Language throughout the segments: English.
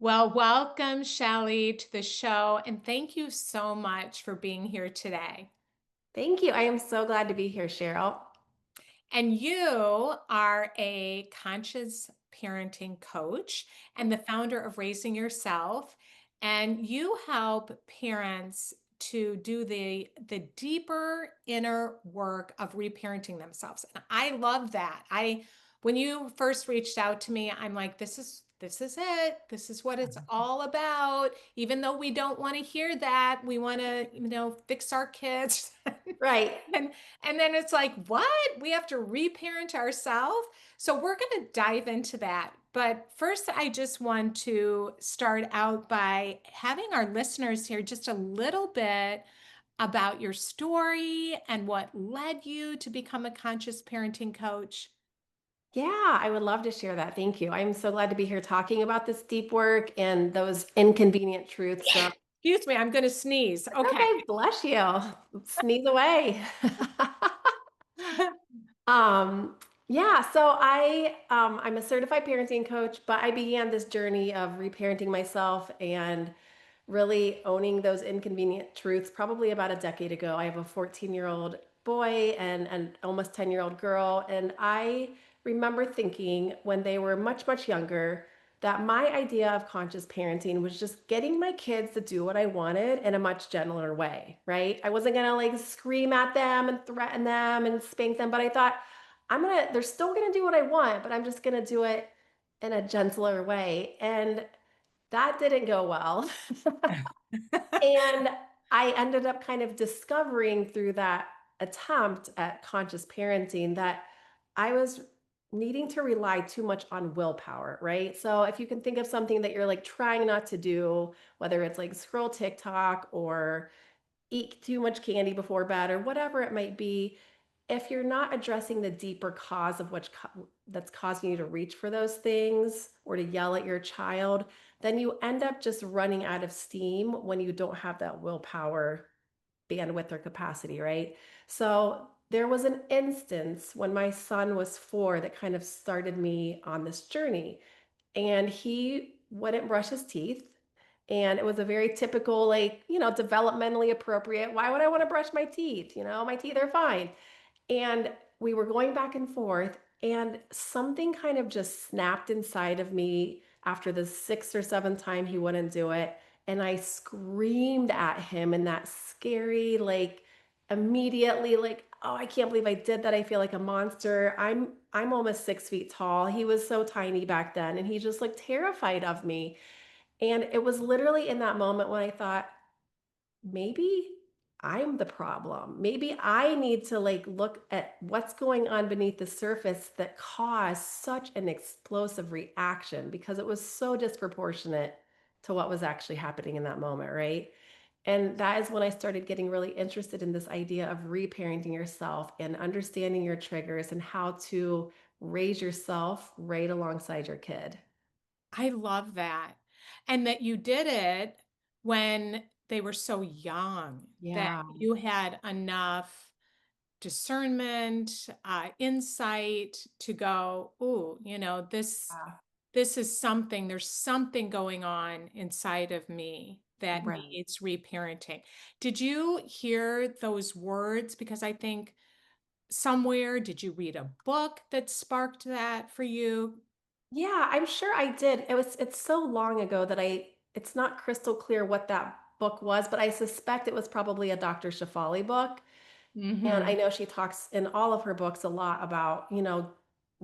Well, welcome, Shelly, to the show, and thank you so much for being here today. Thank you. I am so glad to be here, Cheryl. And you are a conscious parenting coach and the founder of Raising Yourself, and you help parents to do the deeper inner work of reparenting themselves. And I love that. I When you first reached out to me, I'm like, this is it. This is what it's all about. Even though we don't want to hear that, we want to, fix our kids. Right. And and then it's like, what? We have to reparent ourselves. So we're going to dive into that. But first, I just want to start out by having our listeners hear just a little bit about your story and what led you to become a conscious parenting coach. Yeah, I would love to share that. Thank you. I'm so glad to be here talking about this deep work and those inconvenient truths. So, Excuse me, I'm going to sneeze. Okay. okay, bless you. Sneeze away. um, yeah, so I'm a certified parenting coach, but I began this journey of reparenting myself and really owning those inconvenient truths probably about a decade ago. I have a 14-year-old boy and an almost 10-year-old girl. And I remember thinking when they were much, much younger that my idea of conscious parenting was just getting my kids to do what I wanted in a much gentler way, right? I wasn't gonna like scream at them and threaten them and spank them, but I thought they're still gonna do what I want, but I'm just gonna do it in a gentler way. And that didn't go well. And I ended up kind of discovering through that attempt at conscious parenting that I was needing to rely too much on willpower, right? So if you can think of something that you're like trying not to do, whether it's like scroll TikTok or eat too much candy before bed or whatever it might be, if you're not addressing the deeper cause of that's causing you to reach for those things or to yell at your child, then you end up just running out of steam when you don't have that willpower bandwidth or capacity, right? So there was an instance when my son was 4 that kind of started me on this journey, and he wouldn't brush his teeth. And it was a very typical, like, developmentally appropriate. Why would I want to brush my teeth? My teeth are fine. And we were going back and forth, and something kind of just snapped inside of me after the sixth or seventh time he wouldn't do it. And I screamed at him in that scary, like, immediately, like, oh, I can't believe I did that. I feel like a monster. I'm almost 6 feet tall. He was so tiny back then, and he just looked terrified of me. And it was literally in that moment when I thought, maybe I'm the problem. Maybe I need to like look at what's going on beneath the surface that caused such an explosive reaction because it was so disproportionate to what was actually happening in that moment, right? And that is when I started getting really interested in this idea of reparenting yourself and understanding your triggers and how to raise yourself right alongside your kid. I love that. And that you did it when they were so young, that Yeah. you had enough discernment, insight to go, oh, this is something, there's something going on inside of me that Right. needs reparenting. Did you hear those words? Because I think somewhere, did you read a book that sparked that for you? Yeah, I'm sure I did. It's so long ago that it's not crystal clear what that book was, but I suspect it was probably a Dr. Shafali book. And I Hmm. know she talks in all of her books a lot about,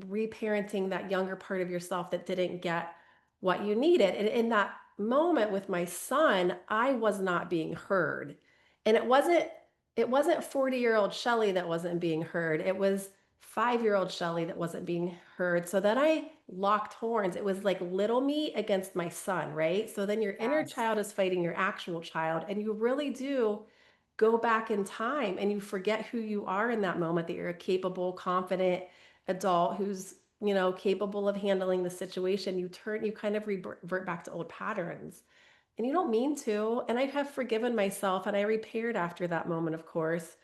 reparenting that younger part of yourself that didn't get what you needed. And in that moment with my son, I was not being heard. And it wasn't 40-year-old Shelly that wasn't being heard. It was 5-year-old Shelly that wasn't being heard. So then I locked horns. It was like little me against my son, right? So then your inner Yes. child is fighting your actual child, and you really do go back in time and you forget who you are in that moment, that you're a capable, confident adult who's, capable of handling the situation. You kind of revert back to old patterns. And you don't mean to. And I have forgiven myself and I repaired after that moment, of course.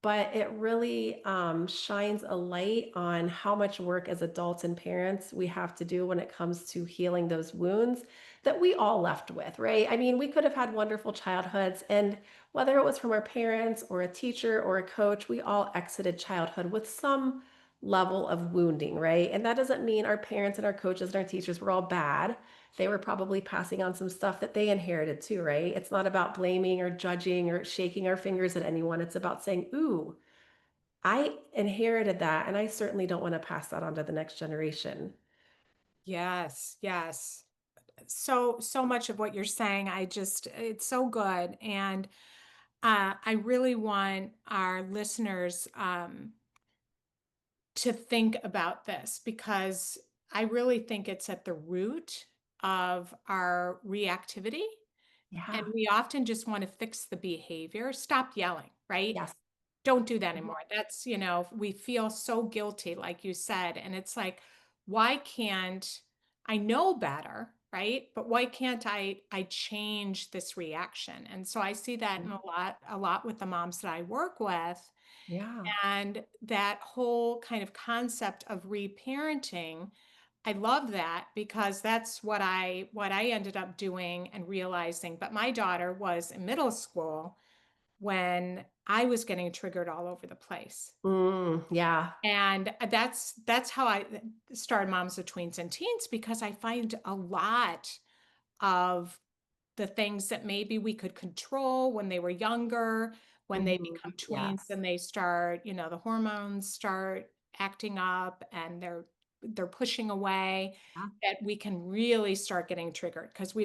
But it really shines a light on how much work as adults and parents we have to do when it comes to healing those wounds that we all left with, right? I mean, we could have had wonderful childhoods, and whether it was from our parents or a teacher or a coach, we all exited childhood with some level of wounding, right? And that doesn't mean our parents and our coaches and our teachers were all bad. They were probably passing on some stuff that they inherited too, right? It's not about blaming or judging or shaking our fingers at anyone. It's about saying, ooh, I inherited that, and I certainly don't want to pass that on to the next generation. Yes, yes. So much of what you're saying, it's so good. And I really want our listeners to think about this because I really think it's at the root of our reactivity. And Yeah. we often just want to fix the behavior. Stop yelling, right? Yes. Don't do that Mhm. anymore. We feel so guilty, like you said. And it's like, why can't I know better, right? But why can't I change this reaction? And so I see that in a lot with the moms that I work with. Yeah. And that whole kind of concept of reparenting, I love that because that's what I ended up doing and realizing. But my daughter was in middle school when I was getting triggered all over the place. Yeah. And that's how I started Moms of Tweens and Teens because I find a lot of the things that maybe we could control when they were younger, when they Mhm. become tweens Yes. and they start, the hormones start acting up and they're pushing away, Yeah. that we can really start getting triggered because we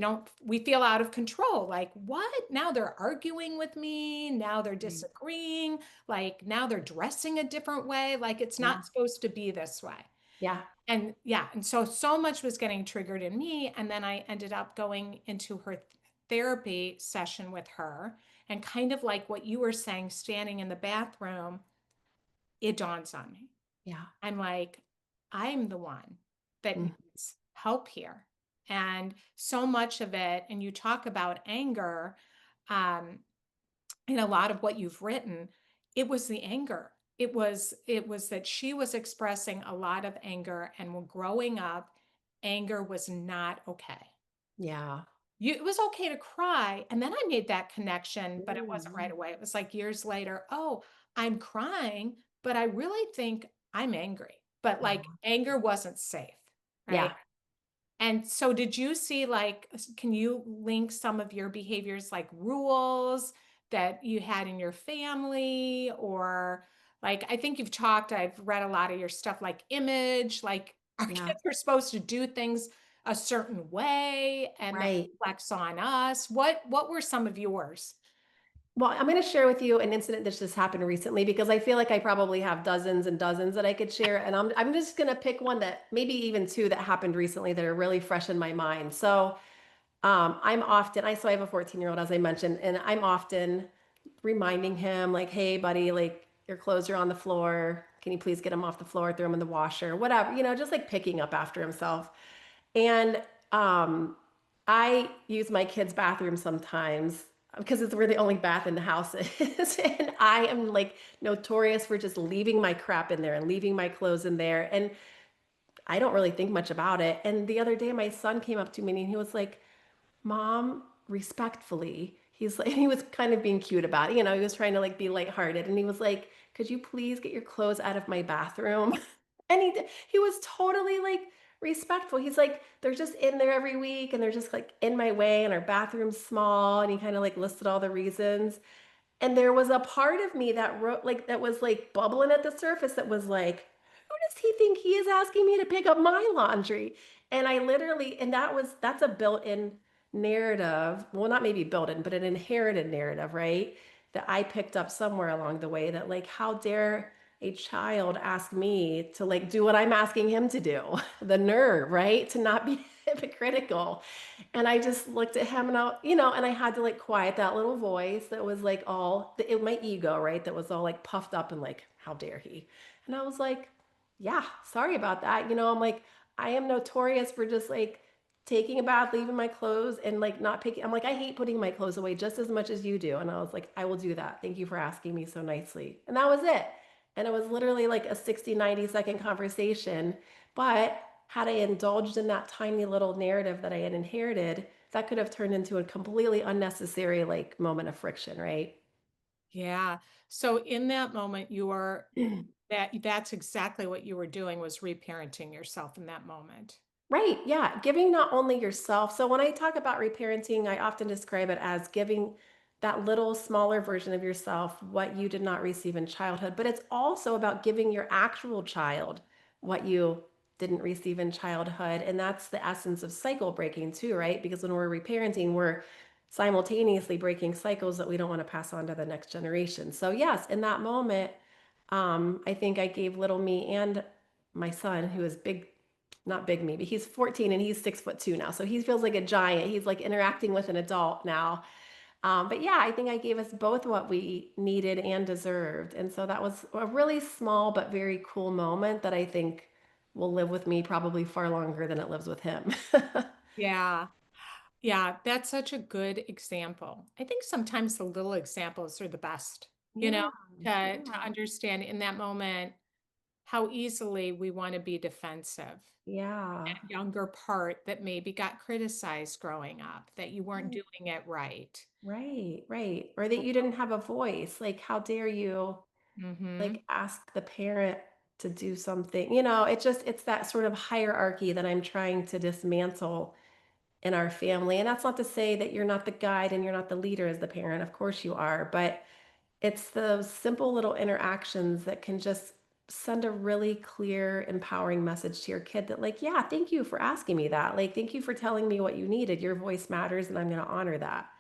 feel out of control. Like, what? Now they're arguing with me, now they're Right. disagreeing, like now they're dressing a different way, like it's Yeah. not supposed to be this way. Yeah. And yeah, and so much was getting triggered in me. And then I ended up going into her therapy session with her. And kind of like what you were saying, standing in the bathroom, it dawns on me. Yeah. I'm like, I'm the one that Mm. needs help here. And so much of it, and you talk about anger, um, in a lot of what you've written, it was the anger. It was that she was expressing a lot of anger, and when growing up, anger was not okay. Yeah. It was okay to cry, and then I made that connection, but it wasn't right Mhm. away. It was like years later, oh, I'm crying, but I really think I'm angry. But like Yeah. anger wasn't safe, right? Yeah. And so did you see like can you link some of your behaviors like rules that you had in your family or like I think I've read a lot of your stuff like image, like our Yeah. kids are supposed to do things a certain way and that Right. reflects on us. What were some of yours? Well, I'm going to share with you an incident that just happened recently because I feel like I probably have dozens and dozens that I could share. And I'm just going to pick one that maybe even two that happened recently that are really fresh in my mind. So I have a 14-year-old, as I mentioned, and I'm often reminding him, like, hey, buddy, like, your clothes are on the floor. Can you please get them off the floor, throw them in the washer, whatever, just like picking up after himself. And um, I use my kids' bathroom sometimes because it's where the only bath in the house is. And I am like notorious for just leaving my crap in there and leaving my clothes in there. And I don't really think much about it. And the other day, my son came up to me and he was like, Mom, respectfully, he's like, he was kind of being cute about it. He was trying to like be lighthearted. And he was like, could you please get your clothes out of my bathroom? And he was totally like respectful. He's like, they're just in there every week and they're just like in my way and our bathroom's small. And he kind of like listed all the reasons. And there was a part of me that wrote like that was like bubbling at the surface that was like, who does he think he is asking me to pick up my laundry? And I literally, and that's a built-in narrative. Well, not maybe built-in, but an inherited narrative, right? That I picked up somewhere along the way that like, how dare a child ask me to like do what I'm asking him to do? The nerve, right? To not be hypocritical. And I just looked at him and and I had to like quiet that little voice that was like my ego, right? That was all like puffed up and like, how dare he? And I was like, yeah, sorry about that. I'm like, I am notorious for just like taking a bath, leaving my clothes and like not picking. I'm like, I hate putting my clothes away just as much as you do. And I was like, I will do that. Thank you for asking me so nicely. And that was it. And it was literally like a 60, 90-second conversation. But had I indulged in that tiny little narrative that I had inherited, that could have turned into a completely unnecessary like moment of friction, right? Yeah. So in that moment, you were that's exactly what you were doing was reparenting yourself in that moment. Right. Yeah. Giving not only yourself. So when I talk about reparenting, I often describe it as giving that little smaller version of yourself what you did not receive in childhood. But it's also about giving your actual child what you didn't receive in childhood. And that's the essence of cycle breaking, too, right? Because when we're reparenting, we're simultaneously breaking cycles that we don't want to pass on to the next generation. So, yes, in that moment, I think I gave little me and my son, who is big, not big me, but he's 14 and he's 6'2" now. So he feels like a giant. He's like interacting with an adult now. But yeah, I think I gave us both what we needed and deserved. And so that was a really small but very cool moment that I think will live with me probably far longer than it lives with him. Yeah. Yeah, that's such a good example. I think sometimes the little examples are the best, you know, Yeah, to yeah, understand in that moment how easily we want to be defensive. yeah. That younger part that maybe got criticized growing up, that you weren't Right, doing it right. right, right. Or that you didn't have a voice. Like, how dare you Mm-hmm. like ask the parent to do something? It's that sort of hierarchy that I'm trying to dismantle in our family. And that's not to say that you're not the guide and you're not the leader as the parent. Of course you are, but it's those simple little interactions that can just send a really clear, empowering message to your kid that, like, yeah, thank you for asking me that. Like, thank you for telling me what you needed. Your voice matters, and I'm going to honor that.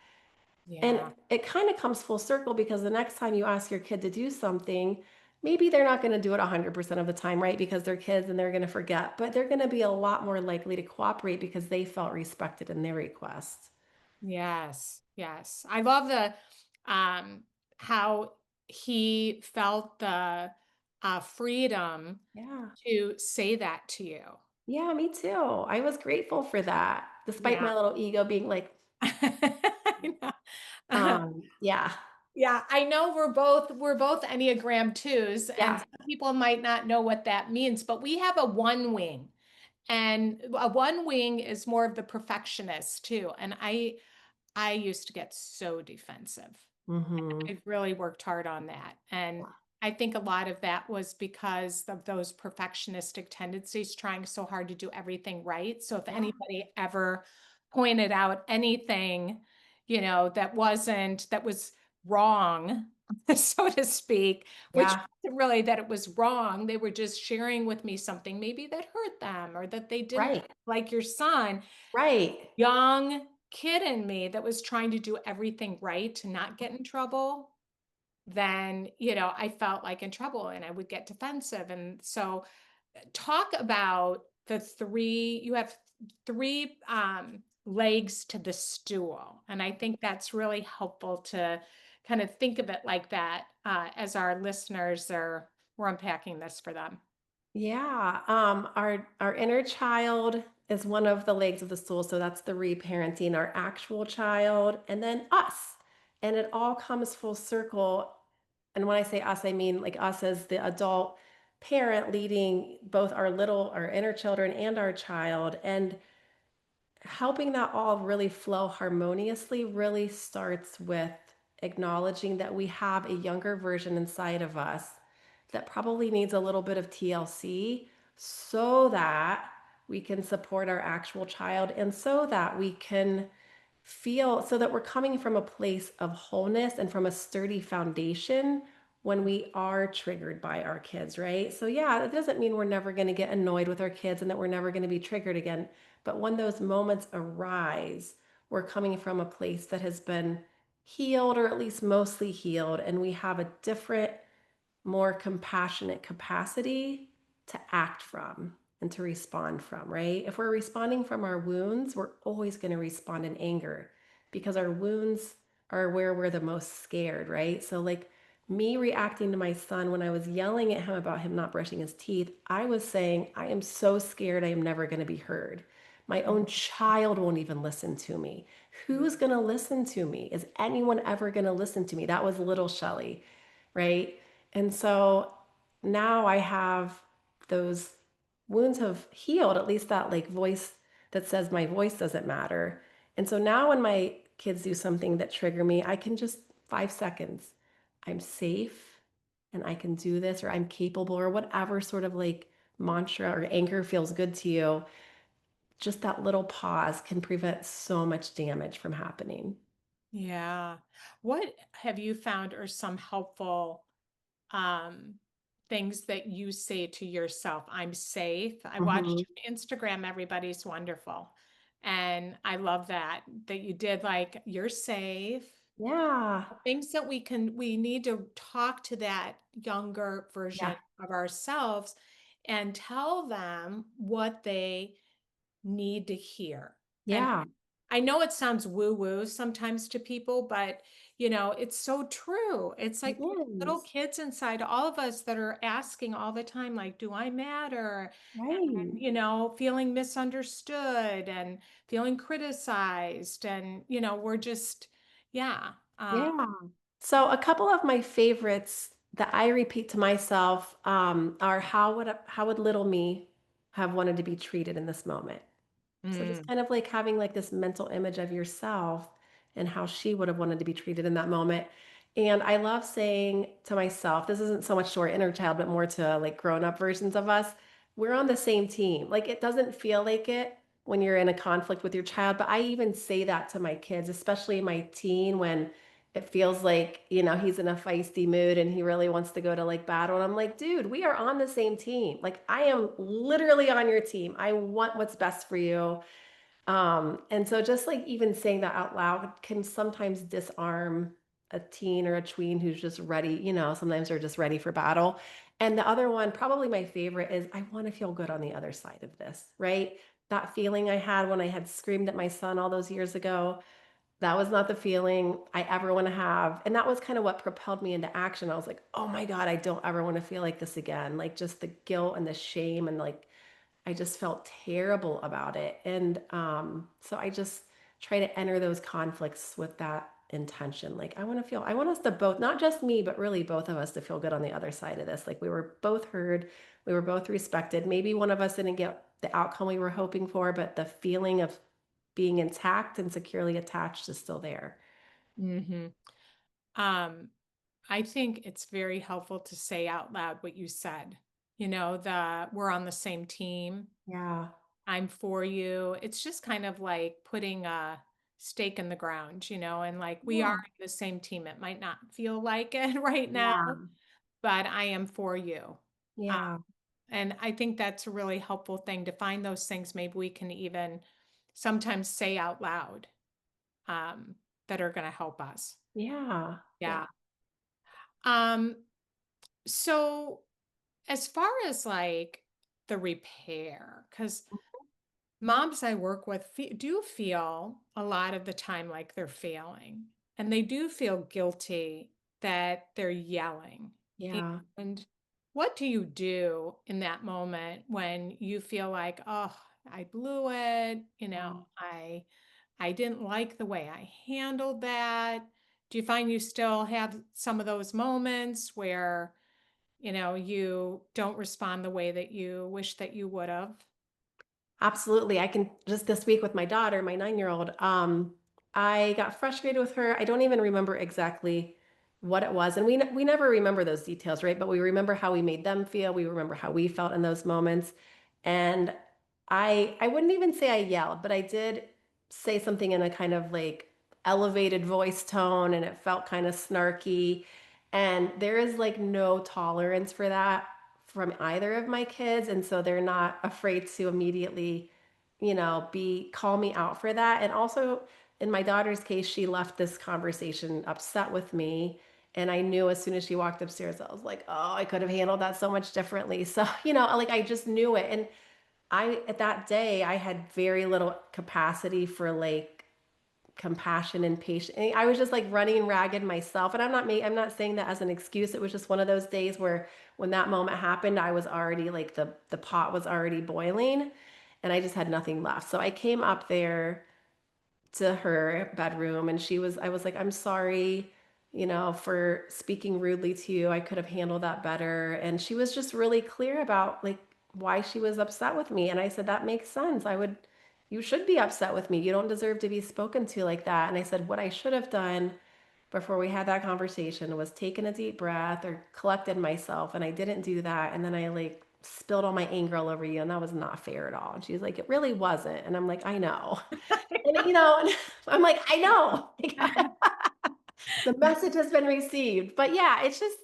And Yeah. it kind of comes full circle because the next time you ask your kid to do something, maybe they're not going to do it 100% of the time, right? Because they're kids and they're going to forget, but they're going to be a lot more likely to cooperate because they felt respected in their requests. Yes. Yes. I love the um how he felt the freedom Yeah. to say that to you. Yeah, me too. I was grateful for that, despite Yeah. my little ego being like, I know. yeah, Yeah, I know we're both Enneagram twos, and yeah. some people might not know what that means, but we have a one wing. And a one wing is more of the perfectionist too. And I used to get so defensive. Hmm. I've really worked hard on that. And I think a lot of that was because of those perfectionistic tendencies, trying so hard to do everything right. So if Yeah, anybody ever pointed out anything, that was wrong, so to speak, which yeah, wasn't really that it was wrong. They were just sharing with me something maybe that hurt them or that they didn't right, like your son, right. young kid in me that was trying to do everything right to not get in trouble, then, I felt like in trouble and I would get defensive. And so talk about you have three legs to the stool. And I think that's really helpful to kind of think of it like that as our listeners we're unpacking this for them. Yeah, our inner child is one of the legs of the stool, so that's the reparenting, our actual child, and then us. And it all comes full circle. And when I say us, I mean like us as the adult parent leading both our inner children and our child. And helping that all really flow harmoniously really starts with acknowledging that we have a younger version inside of us that probably needs a little bit of TLC so that we can support our actual child and so that we can feel so that we're coming from a place of wholeness and from a sturdy foundation when we are triggered by our kids, right? So, yeah, that doesn't mean we're never going to get annoyed with our kids and that we're never going to be triggered again. But when those moments arise, we're coming from a place that has been healed or at least mostly healed, and we have a different more compassionate capacity to act from and to respond from, right? If we're responding from our wounds, we're always going to respond in anger because our wounds are where we're the most scared, right? So, like me reacting to my son when I was yelling at him about him not brushing his teeth, I was saying, I am so scared I am never going to be heard. My own child won't even listen to me. Who's going to listen to me? Is anyone ever going to listen to me? That was little Shelly, right? And so now I have those wounds have healed, at least that like voice that says my voice doesn't matter. And so now when my kids do something that trigger me, I can just 5 seconds. I'm safe and I can do this, or I'm capable, or whatever sort of like mantra or anchor feels good to you. Just that little pause can prevent so much damage from happening. Yeah. What have you found are some helpful um things that you say to yourself? I'm safe. I Mhm. watched Instagram, everybody's wonderful. And I love that you did like you're safe. Yeah. Things that we need to talk to that younger Yeah. version of ourselves and tell them what they need to hear. And Yeah. I know it sounds woo-woo sometimes to people, but it's so true. It's It like little is. kids inside all of us that are asking all the time, like, do I matter? Right. And, feeling misunderstood and feeling criticized. And, we're just, yeah. Yeah. So a couple of my favorites that I repeat to myself are how would little me have wanted to be treated in this moment? So just Mm, kind of like having like this mental image of yourself and how she would have wanted to be treated in that moment. And I love saying to myself, this isn't so much to our inner child, but more to like grown up versions of us. We're on the same team. Like it doesn't feel like it when you're in a conflict with your child, but I even say that to my kids, especially my teen, when it feels like, he's in a feisty mood and he really wants to go to like battle. And I'm like, dude, we are on the same team. Like I am literally on your team. I want what's best for you. And so just like even saying that out loud can sometimes disarm a teen or a tween who's just ready, sometimes they're just ready for battle. And the other one, probably my favorite, is I want to feel good on the other side of this, right? That feeling I had when I had screamed at my son all those years ago, that was not the feeling I ever want to have. And that was kind of what propelled me into action. I was like, oh my God, I don't ever want to feel like this again. Like just the guilt and the shame and like I just felt terrible about it. And so I just try to enter those conflicts with that intention. Like, I want us to both, not just me, but really both of us to feel good on the other side of this. Like, we were both heard, we were both respected. Maybe one of us didn't get the outcome we were hoping for, but the feeling of being intact and securely attached is still there. hmm Um, I think it's very helpful to say out loud what you said. The we're on the same team. Yeah. I'm for you. It's just kind of like putting a stake in the ground, and like we are Yeah. on the same team. It might not feel like it right now, Yeah. but I am for you. Uh, Yeah. and I think that's a really helpful thing to find those things. Maybe we can even sometimes say out loud um, that are going to help us. Yeah. Yeah. Yeah. Um, so as far as like the repair, because moms I work with do feel a lot of the time like they're failing, and they do feel guilty that they're yelling. Yeah. And what do you do in that moment when you feel like, oh, I blew it, Yeah. I didn't like the way I handled that? Do you find you still have some of those moments where, you don't respond the way that you wish that you would have? Absolutely. I can just this week with my daughter, my 9-year-old, I got frustrated with her. I don't even remember exactly what it was. And we never remember those details, right? But we remember how we made them feel. We remember how we felt in those moments. And I wouldn't even say I yelled, but I did say something in a kind of like elevated voice tone and it felt kind of snarky. And there is like no tolerance for that from either of my kids, and so they're not afraid to immediately, be call me out for that. And also in my daughter's case, she left this conversation upset with me, and I knew as soon as she walked upstairs, I was like, oh, I could have handled that so much differently. So, like I just knew it. And I at that day I had very little capacity for like compassion and patience. I was just like running ragged myself. And I'm not saying that as an excuse. It was just one of those days where when that moment happened, I was already like the pot was already boiling and I just had nothing left. So I came up there to her bedroom and I was like, I'm sorry, for speaking rudely to you. I could have handled that better. And she was just really clear about like why she was upset with me. And I said, that makes sense. I would you should be upset with me. You don't deserve to be spoken to like that. And I said, what I should have done before we had that conversation was taken a deep breath or collected myself. And I didn't do that. And then I like spilled all my anger all over you. And that was not fair at all. And she's like, it really wasn't. And I'm like, I know. And and I'm like, I know. The message has been received. But yeah, it's just,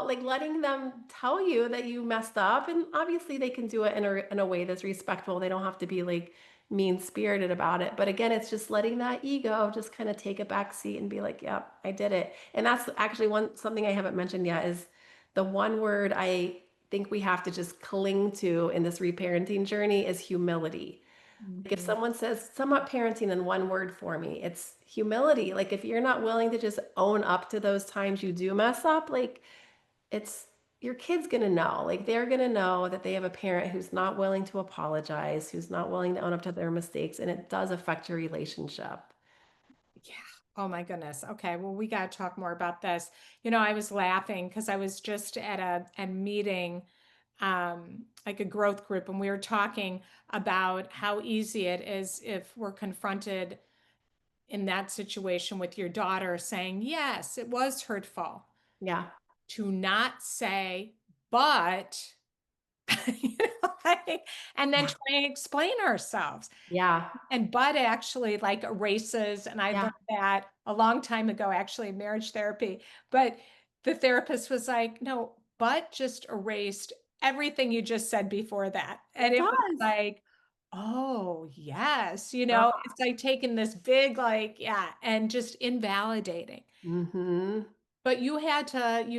like letting them tell you that you messed up. And obviously they can do it in a way that's respectful. They don't have to be like mean spirited about it. But again, it's just letting that ego just kind of take a back seat and be like, yep, I did it. And that's actually something I haven't mentioned yet is the one word I think we have to just cling to in this reparenting journey is humility. Like if Mhm. someone says, sum up parenting in one word for me, it's humility. Like if you're not willing to just own up to those times you do mess up, like it's your kid's gonna know. Like they're gonna know that they have a parent who's not willing to apologize, who's not willing to own up to their mistakes, and it does affect your relationship. Yeah. Oh my goodness. Okay. Well, we got to talk more about this. I was laughing because I was just at a meeting, like a growth group, and we were talking about how easy it is if we're confronted in that situation with your daughter saying, yes, it was hurtful, Yeah. to not say, but, and then Yeah. try and explain ourselves. Yeah. And Bud actually like erases, and I Yeah. learned that a long time ago, actually, in marriage therapy. But the therapist was like, no, Bud just erased everything you just said before that. And It it was does. like, oh, yes, Uh, it's like taking this big, like, yeah, and just invalidating. mm-hmm. But you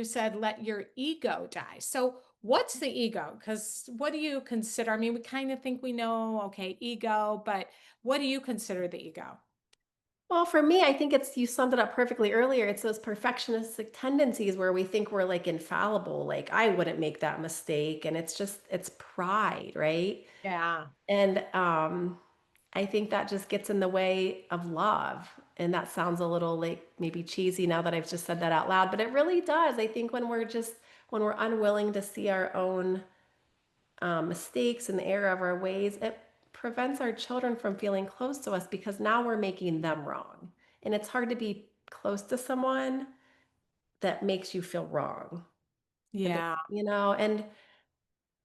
said, let your ego die. So, what's the ego? Because what do you consider? I mean, we kind of think we know, okay, ego, but what do you consider the ego? Well, for me, I think you summed it up perfectly earlier. It's those perfectionistic tendencies where we think we're like infallible, like I wouldn't make that mistake. And it's pride, right? Yeah. And I think that just gets in the way of love. And that sounds a little like maybe cheesy now that I've just said that out loud, but it really does. I think when we're unwilling to see our own mistakes and the error of our ways, it prevents our children from feeling close to us because now we're making them wrong. And it's hard to be close to someone that makes you feel wrong. Yeah. And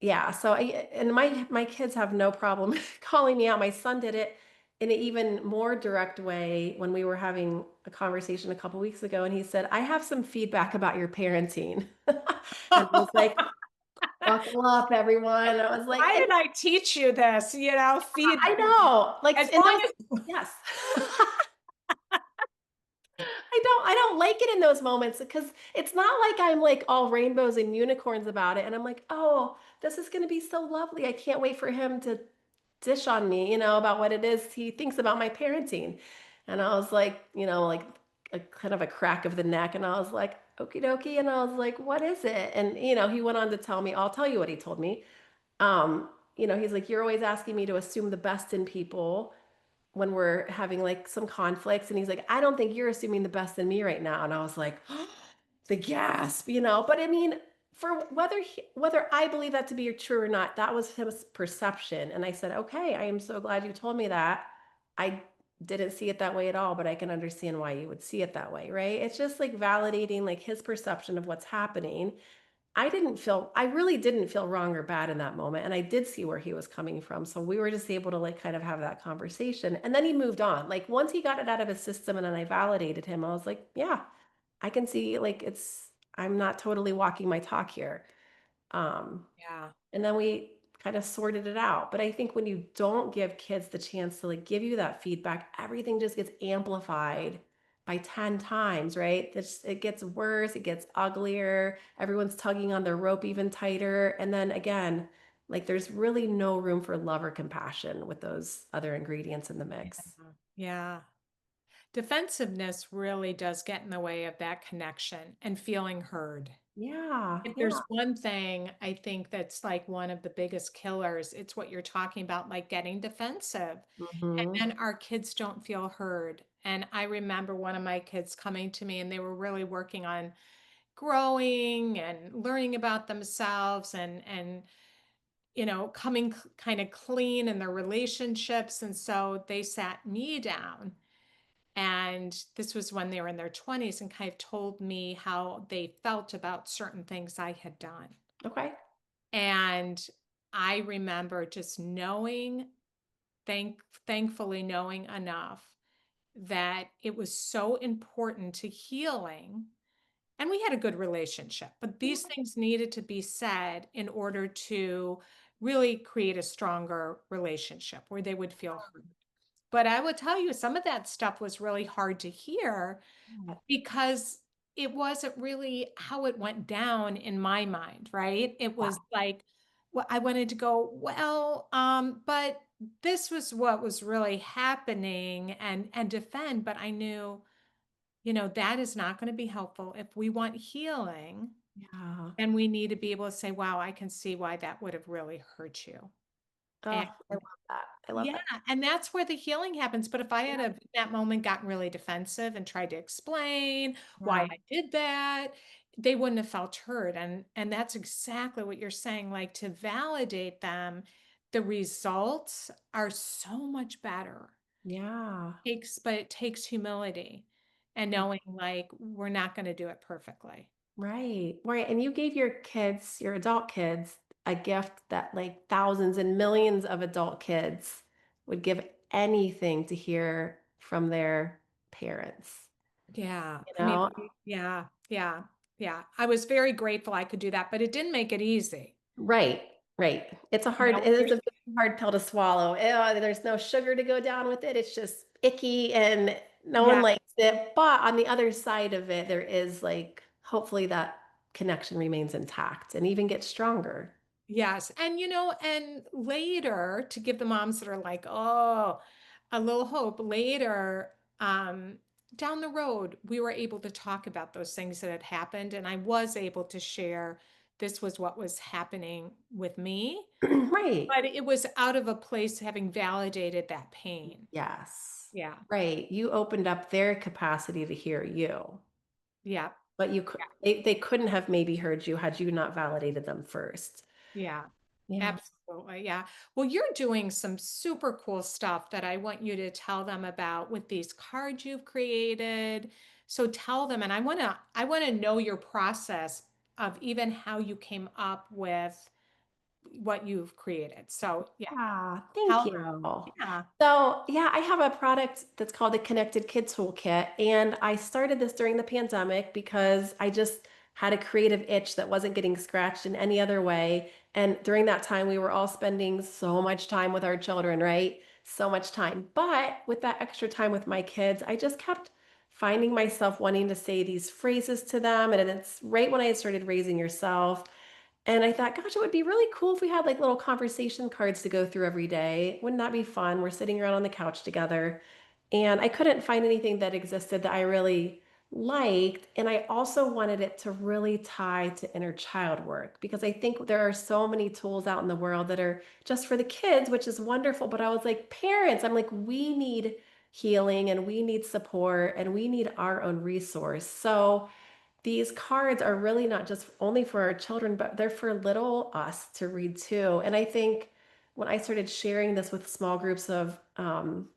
yeah, so and my kids have no problem calling me out. My son did it in an even more direct way when we were having a conversation a couple weeks ago, and he said, "I have some feedback about your parenting." And I was like, "Buckle up, everyone." I was like, Why and did I teach you this? Feedback. I know, like, As and long those, as yes. I don't like it in those moments because it's not like I'm like all rainbows and unicorns about it. And I'm like, oh, this is gonna be so lovely. I can't wait for him to dish on me, about what it is he thinks about my parenting. And I was like, like a kind of a crack of the neck. And I was like, okie dokie. And I was like, what is it? And he went on to tell me, I'll tell you what he told me. He's like, you're always asking me to assume the best in people when we're having like some conflicts, and he's like, I don't think you're assuming the best in me right now. And I was like, the gasp, but I mean, for whether I believe that to be true or not, that was his perception. And I said, okay, I am so glad you told me that. I didn't see it that way at all, but I can understand why you would see it that way, right? It's just like validating like his perception of what's happening. I really didn't feel wrong or bad in that moment. And I did see where he was coming from. So we were just able to like kind of have that conversation. And then he moved on. Like once he got it out of his system and then I validated him, I was like, yeah, I can see like I'm not totally walking my talk here. Um, yeah. and then we kind of sorted it out. But I think when you don't give kids the chance to like give you that feedback, everything just gets amplified by 10 times, right? It gets worse, it gets uglier, everyone's tugging on their rope even tighter. And then again, like there's really no room for love or compassion with those other ingredients in the mix. Yeah. Yeah. Defensiveness really does get in the way of that connection and feeling heard. Yeah, If yeah. there's one thing I think that's like one of the biggest killers, it's what you're talking about, like getting defensive. And Hmm. then our kids don't feel heard. And I remember one of my kids coming to me and they were really working on growing and learning about themselves and coming kind of clean in their relationships. And so they sat me down, and this was when they were in their 20s, and kind of told me how they felt about certain things I had done. Okay. And I remember just knowing, thankfully knowing enough that it was so important to healing. And we had a good relationship, but Yeah. these things needed to be said in order to really create a stronger relationship where they would feel heard. But I would tell you, some of that stuff was really hard to hear because it wasn't really how it went down in my mind, right? It Yeah. was like, well, I wanted to go, well, but this was what was really happening, and defend, but I knew, that is not going to be helpful if we want healing. Yeah. And we need to be able to say, wow, I can see why that would have really hurt you. Oh, And I love that. I love yeah, that. and that's where the healing happens. But if I had in that moment gotten really defensive and tried to explain why Yeah. I did that, they wouldn't have felt heard. And that's exactly what you're saying. Like, to validate them, the results are so much better. Yeah. But it takes humility and knowing, like, we're not going to do it perfectly. Right. Right. And you gave your kids, your adult kids, a gift that like thousands and millions of adult kids would give anything to hear from their parents. Yeah. You I mean, know? yeah, yeah, yeah. I was very grateful I could do that, but it didn't make it easy. Right. Right. It is a very hard pill to swallow. There's no sugar to go down with it. It's just icky and no one Yeah. likes it. But on the other side of it, there is like hopefully that connection remains intact and even gets stronger. Yes. And later, to give the moms that are like, oh, a little hope, later, um, down the road, we were able to talk about those things that had happened. And I was able to share this was what was happening with me, Right. but it was out of a place having validated that pain. Yes. Yeah. Right. You opened up their capacity to hear you, Yeah. but they couldn't have maybe heard you had you not validated them first. Yeah. Yeah. Absolutely. Yeah. Well, you're doing some super cool stuff that I want you to tell them about with these cards you've created. So tell them, and I want to know your process of even how you came up with what you've created. So yeah, Ah, thank tell you. them. Yeah. So, yeah, I have a product that's called the Connected Kid Toolkit. And I started this during the pandemic because I just had a creative itch that wasn't getting scratched in any other way. And during that time, we were all spending so much time with our children, right? So much time. But with that extra time with my kids, I just kept finding myself wanting to say these phrases to them. And it's right when I had started raising yourself. And I thought, gosh, it would be really cool if we had like little conversation cards to go through every day. Wouldn't that be fun? We're sitting around on the couch together. And I couldn't find anything that existed that I really liked. And I also wanted it to really tie to inner child work because I think there are so many tools out in the world that are just for the kids, which is wonderful. But I was like, parents, I'm like, we need healing and we need support and we need our own resource. So, these cards are really not just only for our children, but they're for little us to read too. And I think when I started sharing this with small groups of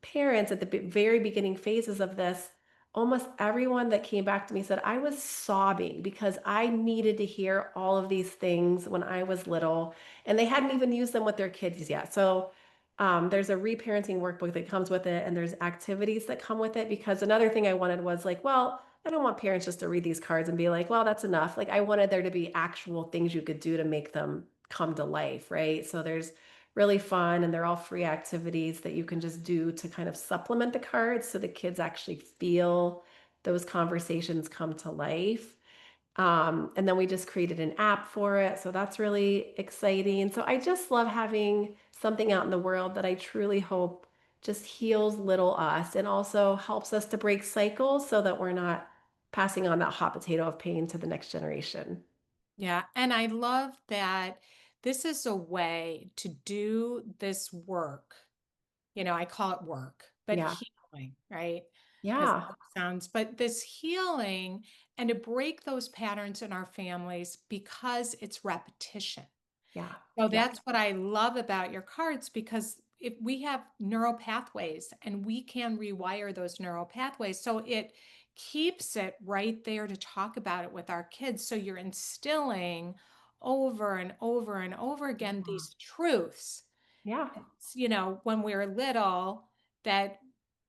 parents at the very beginning phases of this, almost everyone that came back to me said, I was sobbing because I needed to hear all of these things when I was little, and they hadn't even used them with their kids yet. So there's a reparenting workbook that comes with it, and there's activities that come with it. Because another thing I wanted was like, well, I don't want parents just to read these cards and be like, well, that's enough. Like, I wanted there to be actual things you could do to make them come to life, right? So there's really fun, and they're all free activities that you can just do to kind of supplement the cards so the kids actually feel those conversations come to life. And then we just created an app for it. So that's really exciting. So I just love having something out in the world that I truly hope just heals little us and also helps us to break cycles so that we're not passing on that hot potato of pain to the next generation. Yeah. And I love that this is a way to do this work. I call it work, but Yeah. healing, right? As Yeah. it sounds, but this healing, and to break those patterns in our families because it's repetition. Yeah. So Yeah. that's what I love about your cards because if we have neural pathways and we can rewire those neural pathways. So it keeps it right there to talk about it with our kids. So you're instilling over and over and over again these truths, Yeah. when we were little, that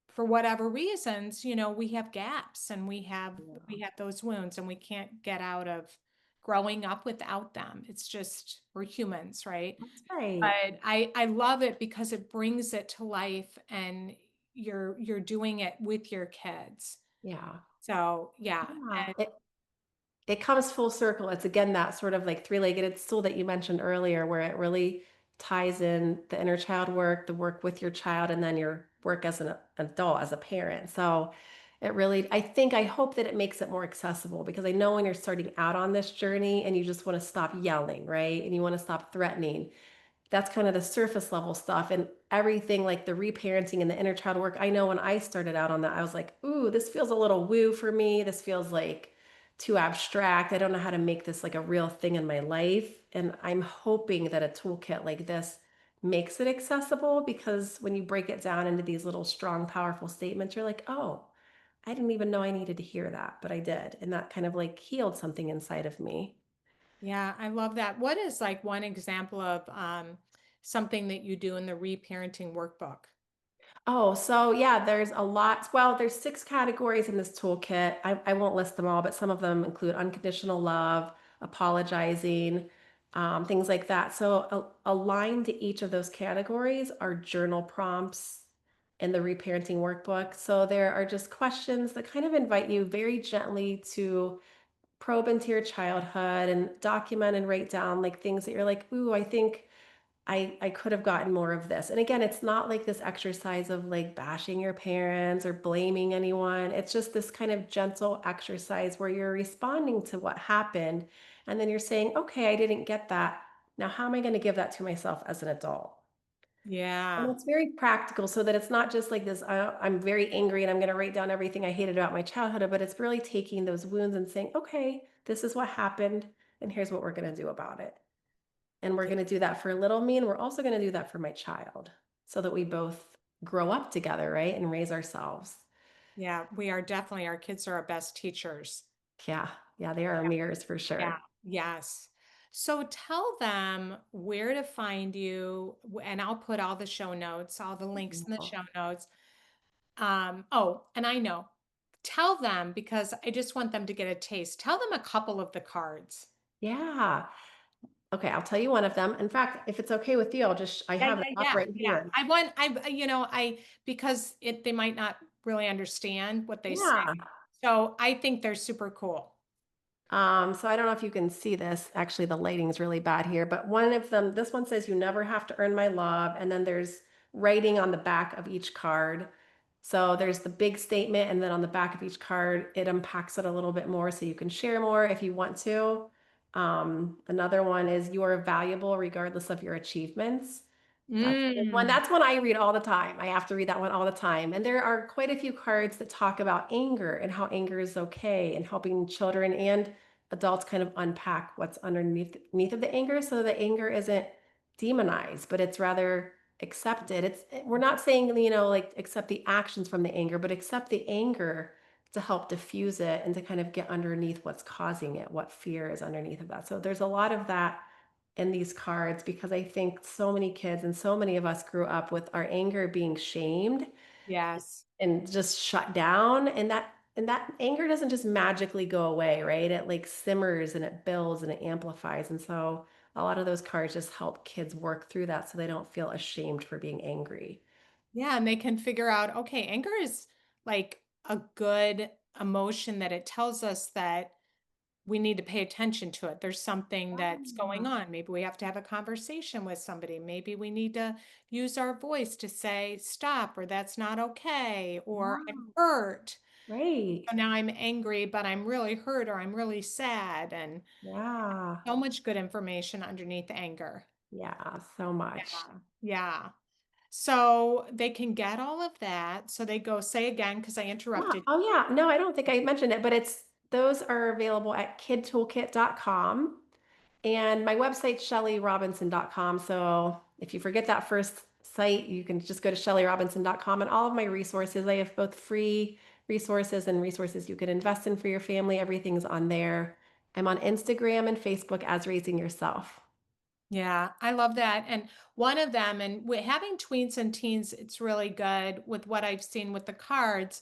for whatever reasons, we have gaps and Yeah. we have those wounds and we can't get out of growing up without them. It's just we're humans, right? That's right. But I love it because it brings it to life and you're doing it with your kids. Yeah. So yeah. Yeah. And It comes full circle. It's again that sort of like three-legged stool that you mentioned earlier, where it really ties in the inner child work, the work with your child, and then your work as an adult, as a parent. So it really, I hope that it makes it more accessible because I know when you're starting out on this journey and you just want to stop yelling, right? And you want to stop threatening, that's kind of the surface level stuff, and everything like the reparenting and the inner child work. I know when I started out on that, I was like, ooh, this feels a little woo for me. This feels like too abstract. I don't know how to make this like a real thing in my life. And I'm hoping that a toolkit like this makes it accessible, because when you break it down into these little strong, powerful statements, you're like, oh, I didn't even know I needed to hear that, but I did. And that kind of like healed something inside of me. yeah, I love that. What is like one example of something that you do in the reparenting workbook? Oh, so yeah, there's a lot. Well, there's 6 categories in this toolkit. I won't list them all, but some of them include unconditional love, apologizing, things like that. So aligned to each of those categories are journal prompts in the reparenting workbook. So there are just questions that kind of invite you very gently to probe into your childhood and document and write down like things that you're like, ooh, I think I could have gotten more of this. And again, it's not like this exercise of like bashing your parents or blaming anyone. It's just this kind of gentle exercise where you're responding to what happened. And then you're saying, okay, I didn't get that. Now, how am I going to give that to myself as an adult? And Yeah. it's very practical so that it's not just like this, I'm very angry and I'm going to write down everything I hated about my childhood, but it's really taking those wounds and saying, okay, this is what happened. And here's what we're going to do about it. And we're Yeah. going to do that for little me, and we're also going to do that for my child so that we both grow up together, right? And raise ourselves. Yeah, we are definitely, our kids are our best teachers. Yeah. Yeah. They are mirrors for Yeah, sure. yes. So tell them where to find you, and I'll put all the show notes, all the links in the Wonderful. show notes. Oh, and I know, tell them because I just want them to get a taste. Tell them a couple of the cards. Yeah. Okay. I'll tell you one of them. In fact, if it's okay with you, I Yeah, have it yeah, up yeah, right yeah. here. Because they might not really understand what they say. Yeah. So I think they're super cool. So I don't know if you can see this. Actually, the lighting's really bad here, but one of them, this one says, "You never have to earn my love." And then there's writing on the back of each card. So there's the big statement, and then on the back of each card, it unpacks it a little bit more so you can share more if you want to. Another one is, "You are valuable regardless of your achievements." That's a good one. Mm, That's one I read all the time. I have to read that one all the time. And there are quite a few cards that talk about anger and how anger is okay, and helping children and adults kind of unpack what's underneath of the anger, so the anger isn't demonized, but it's rather accepted. We're not saying, like accept the actions from the anger, but accept the anger to help diffuse it and to kind of get underneath what's causing it, what fear is underneath of that. So there's a lot of that in these cards, because I think so many kids and so many of us grew up with our anger being shamed yes. and just shut down, and that anger doesn't just magically go away, right? It like simmers and it builds and it amplifies. And so a lot of those cards just help kids work through that so they don't feel ashamed for being angry. Yeah, and they can figure out, okay, anger is like a good emotion that it tells us that we need to pay attention to it. There's something that's going Yeah. on. Maybe we have to have a conversation with somebody. Maybe we need to use our voice to say, stop, or that's not okay, or I'm Yeah. hurt. Right. So now I'm angry, but I'm really hurt or I'm really sad. And Yeah. so much good information underneath anger. Yeah. So much. Yeah. Yeah. So they can get all of that. So they go, say again, because I Yeah. interrupted. Oh, yeah. No, I don't think I mentioned it, but those are available at kidtoolkit.com. And my website's shellyrobinson.com. So if you forget that first site, you can just go to shellyrobinson.com and all of my resources. I have both free resources and resources you can invest in for your family. Everything's on there. I'm on Instagram and Facebook as Raising Yourself. Yeah, I love that. And one of them, and having tweens and teens, it's really good with what I've seen with the cards.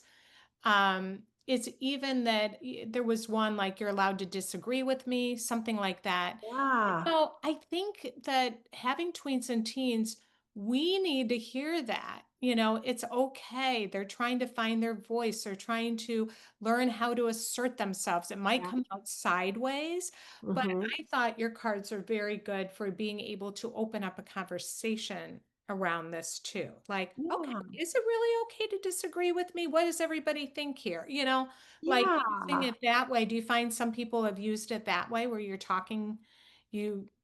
It's even that there was one like you're allowed to disagree with me, something like that. Yeah. So I think that having tweens and teens, we need to hear that. It's okay. They're trying to find their voice. They're trying to learn how to assert themselves. It might Yeah. come out sideways, but Hmm. I thought your cards are very good for being able to open up a conversation around this too. Like, okay, Yeah. is it really okay to disagree with me? What does everybody think here? Like using Yeah. it that way. Do you find some people have used it that way where you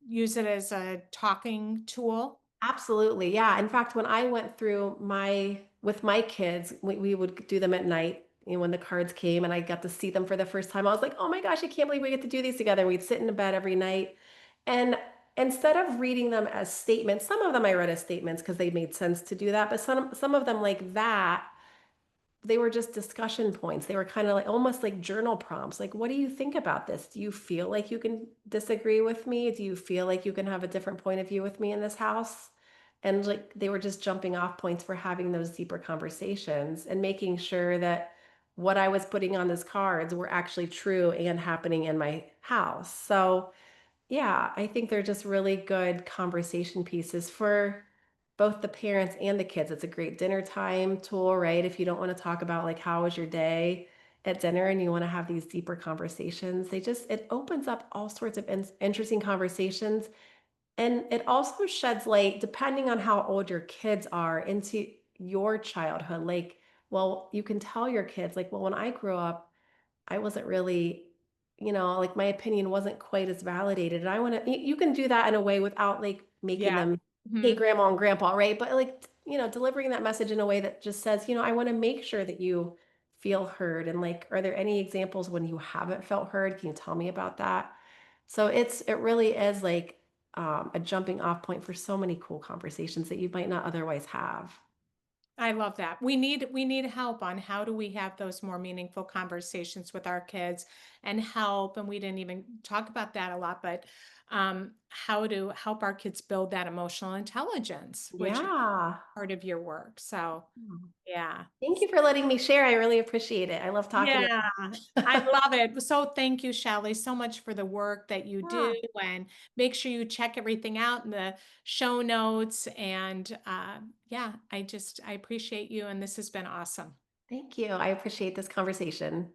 use it as a talking tool? Absolutely. Yeah. In fact, when I went through with my kids, we would do them at night. When the cards came and I got to see them for the first time, I was like, oh my gosh, I can't believe we get to do these together. We'd sit in the bed every night. And instead of reading them as statements, some of them I read as statements because they made sense to do that. But some of them like that, they were just discussion points. They were kind of like almost like journal prompts. Like, what do you think about this? Do you feel like you can disagree with me? Do you feel like you can have a different point of view with me in this house? And like they were just jumping off points for having those deeper conversations and making sure that what I was putting on those cards were actually true and happening in my house. So yeah, I think they're just really good conversation pieces for both the parents and the kids. It's a great dinner time tool, right? If you don't want to talk about like how was your day at dinner and you want to have these deeper conversations, it opens up all sorts of interesting conversations, and it also sheds light depending on how old your kids are into your childhood. Like, well, you can tell your kids like, well, when I grew up, I wasn't really, like my opinion wasn't quite as validated. And I want to, you can do that in a way without like making Yeah. them, hey, Mhm. grandma and grandpa, right? But like, delivering that message in a way that just says, I want to make sure that you feel heard. And like, are there any examples when you haven't felt heard? Can you tell me about that? So it really is like a jumping off point for so many cool conversations that you might not otherwise have. I love that. We need help on how do we have those more meaningful conversations with our kids and help. And we didn't even talk about that a lot, but how to help our kids build that emotional intelligence, which is Yeah. part of your work. So yeah. Thank you for letting me share. I really appreciate it. I love talking. Yeah, I love it. So thank you, Shelly, so much for the work that you do, Yeah, and make sure you check everything out in the show notes. And yeah, I appreciate you, and this has been awesome. thank you. I appreciate this conversation.